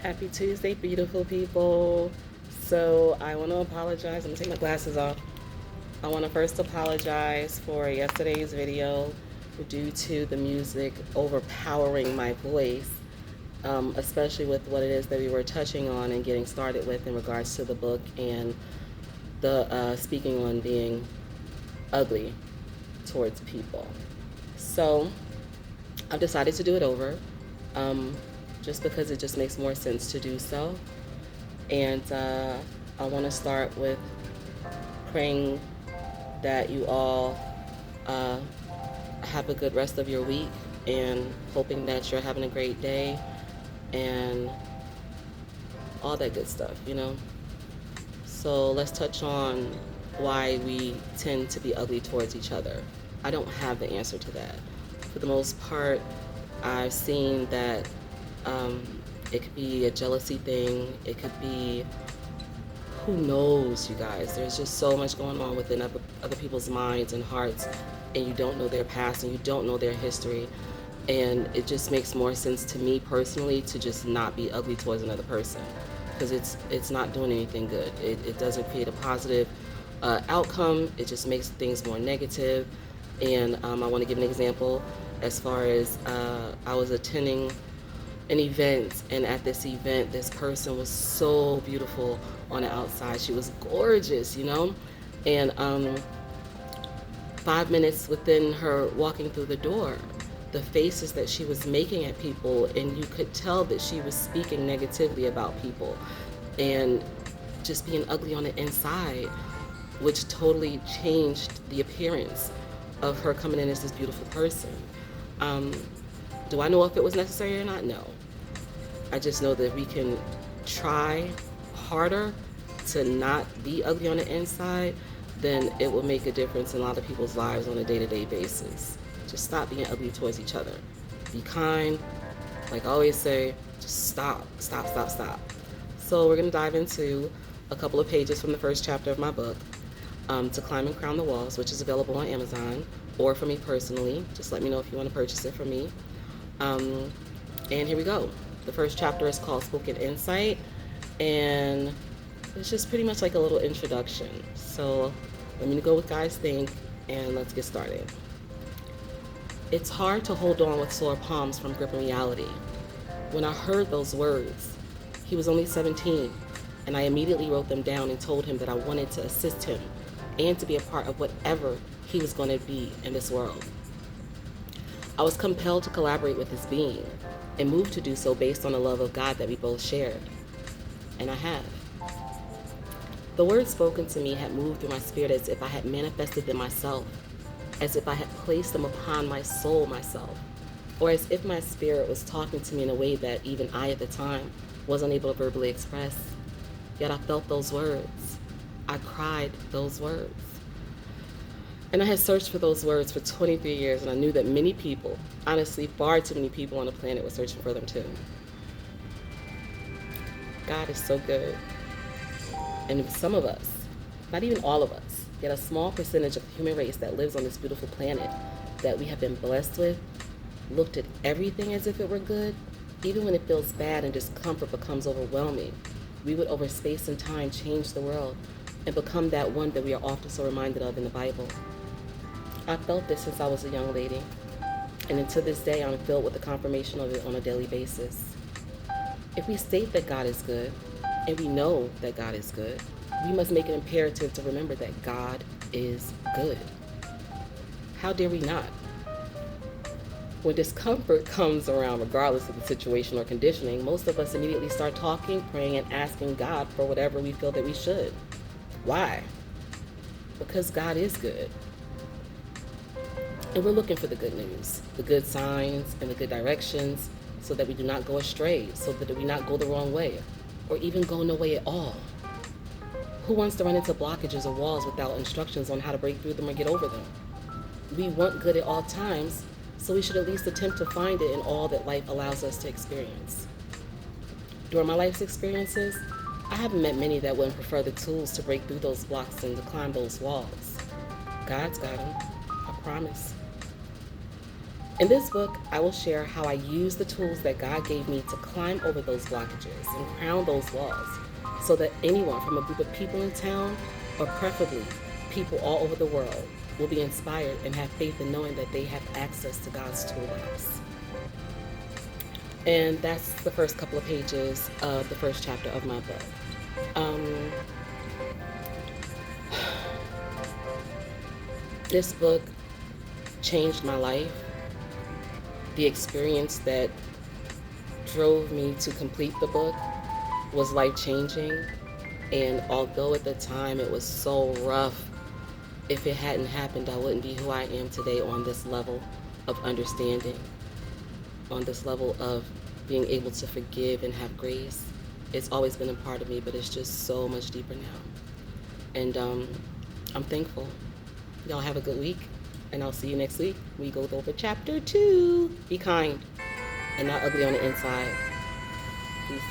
Happy Tuesday, beautiful people. So, I want to apologize. I'm going to take my glasses off. I want to first apologize for yesterday's video due to the music overpowering my voice, especially with what it is that we were touching on and getting started with in regards to the book and the speaking on being ugly towards people. So, I've decided to do it over. Um, just because it just makes more sense to do so. And I want to start with praying that you all uh, have a good rest of your week and hoping that you're having a great day and all that good stuff. So let's touch on why we tend to be ugly towards each other. I don't have the answer to that. For the most part, I've seen that um, it could be a jealousy thing. It could be, who knows, you guys. There's just so much going on within other people's minds and hearts, and you don't know their past and you don't know their history. And it just makes more sense to me personally to just not be ugly towards another person, because it's not doing anything good. It doesn't create a positive outcome. It just makes things more negative. And I want to give an example as far as I was attending an event, and at this event, this person was so beautiful on the outside. She was gorgeous. And 5 minutes within her walking through the door, the faces that she was making at people, and you could tell that she was speaking negatively about people and just being ugly on the inside, which totally changed the appearance of her coming in as this beautiful person. Um, do I know if it was necessary or not? No. I just know that we can try harder to not be ugly on the inside, then it will make a difference in a lot of people's lives on a day-to-day basis. Just stop being ugly towards each other. Be kind. Like I always say, just stop. So we're going to dive into a couple of pages from the first chapter of my book, To Climb and Crown the Walls, which is available on Amazon, or for me personally. Just let me know if you want to purchase it from me. And here we go. The first chapter is called Spoken Insight, and it's just pretty much like a little introduction. So let me go with guys think, and let's get started. It's hard to hold on with sore palms from gripping reality. When I heard those words, he was only 17, and I immediately wrote them down and told him that I wanted to assist him and to be a part of whatever he was going to be in this world. I was compelled to collaborate with his being and moved to do so based on the love of God that we both shared. And I have. The words spoken to me had moved through my spirit as if I had manifested them myself, as if I had placed them upon my soul myself, or as if my spirit was talking to me in a way that even I at the time wasn't able to verbally express. Yet I felt those words. I cried those words. And I had searched for those words for 23 years, and I knew that many people, honestly, far too many people on the planet were searching for them too. God is so good. And some of us, not even all of us, yet a small percentage of the human race that lives on this beautiful planet that we have been blessed with, looked at everything as if it were good, even when it feels bad and discomfort becomes overwhelming. We would, over space and time, change the world and become that one that we are often so reminded of in the Bible. I felt this since I was a young lady, and to this day I'm filled with the confirmation of it on a daily basis. If we state that God is good, and we know that God is good, we must make it imperative to remember that God is good. How dare we not? When discomfort comes around, regardless of the situation or conditioning, most of us immediately start talking, praying, and asking God for whatever we feel that we should. Why? Because God is good. And we're looking for the good news, the good signs, and the good directions, so that we do not go astray, so that we not go the wrong way, or even go no way at all. Who wants to run into blockages or walls without instructions on how to break through them or get over them? We want good at all times, so we should at least attempt to find it in all that life allows us to experience. During my life's experiences, I haven't met many that wouldn't prefer the tools to break through those blocks and to climb those walls. God's got them, I promise. In this book, I will share how I use the tools that God gave me to climb over those blockages and crown those walls so that anyone from a group of people in town, or preferably people all over the world, will be inspired and have faith in knowing that they have access to God's toolbox. And that's the first couple of pages of the first chapter of my book. This book changed my life. The experience that drove me to complete the book was life-changing. And although at the time it was so rough, if it hadn't happened, I wouldn't be who I am today on this level of understanding, on this level of being able to forgive and have grace. It's always been a part of me, but it's just so much deeper now. And I'm thankful. Y'all have a good week, and I'll see you next week. We go over chapter 2. Be kind and not ugly on the inside. Peace.